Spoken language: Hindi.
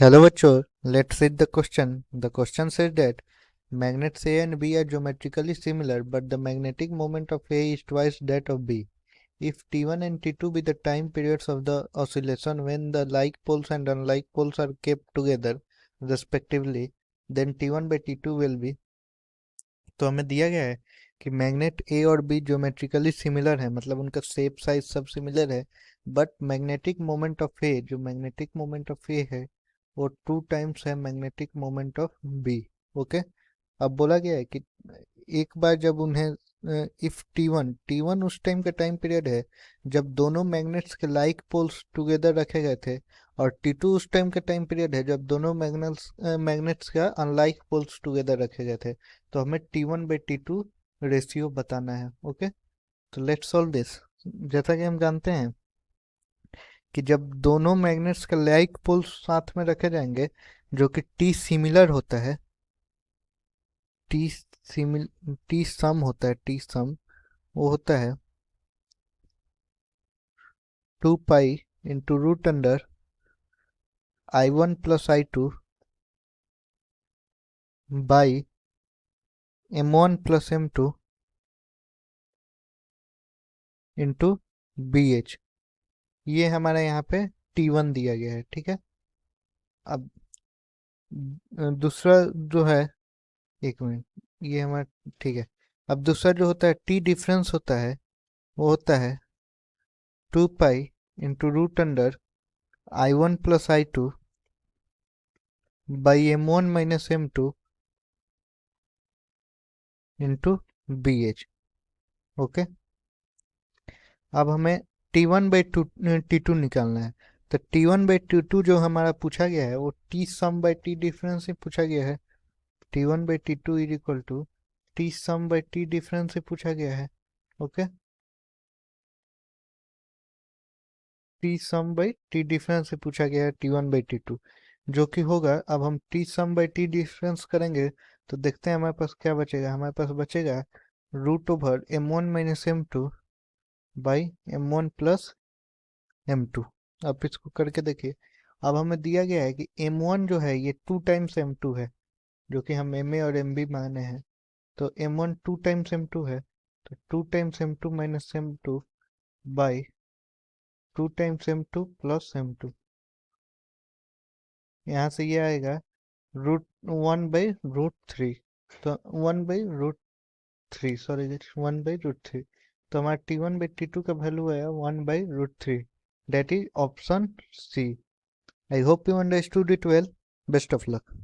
Hello bachcho, let's read the question. The question says that magnets A and B are geometrically similar, but the magnetic moment of A is twice that of B. If T1 and T2 be the time periods of the oscillation when the like poles and unlike poles are kept together respectively, then T1 by T2 will be। तो हमें दिया गया है कि मैग्नेट ए और बी ज्योमेट्रिकली सिमिलर है, मतलब उनका शेप साइज सब सिमिलर है, बट मैग्नेटिक मोमेंट ऑफ ए, जो मैग्नेटिक मोमेंट ऑफ ए है वो 2 टाइम्स है magnetic moment of B. Okay. अब बोला गया है कि एक बार जब उन्हें इफ टी वन उस टाइम का टाइम पीरियड है जब दोनों मैग्नेट्स के लाइक पोल्स टुगेदर रखे गए थे, और टी टू उस टाइम का टाइम पीरियड है जब दोनों मैग्नेट्स का अनलाइक पोल्स टुगेदर रखे गए थे। तो हमें T1/T2 रेशियो बताना है। ओके, तो लेट्स सॉल्व दिस। जैसा कि हम जानते हैं कि जब दोनों मैग्नेट्स के लाइक पोल्स साथ में रखे जाएंगे जो कि टी सिमिलर होता है, टी सिमिल टी सम होता है, टी सम वो होता है 2 pi into root under I1 plus I2 by M1 plus M2 into BH। ये हमारा यहाँ पे T1 दिया गया है। ठीक है। अब दूसरा जो है, एक मिनट, ये हमारा ठीक है। अब दूसरा जो होता है टी डिफरेंस होता है, वो होता है 2 pi into root under I1 plus I2 by M1 minus M2 into BH। Okay. अब हमें T1/T2 निकालना है। तो T1/T2 जो हमारा पूछा गया है वो T sum by T difference से पूछा गया है। T1/T2 is equal to T sum by T difference से पूछा गया है। Okay, T sum by T difference से पूछा गया है T1/T2, जो कि होगा, अब हम T sum by T difference करेंगे तो देखते हैं हमारे पास क्या बचेगा। हमारे पास बचेगा root over M1 minus M2 by M1 plus M2। अब इसको करके देखिए। अब हमें दिया गया है कि M1 जो है ये 2 टाइम्स M2 है, जो कि हम MA और MB माने हैं। तो M1 2 टाइम्स M2 है, तो 2 times M2 minus M2 by 2 times M2 plus M2। यहाँ से ये आएगा √1/√3। तो 1/√3, सॉरी 1/√3। तो हमारा T1/T2 का वैल्यू आया 1/√3। That is option C. I hope you understood it well. Best of luck.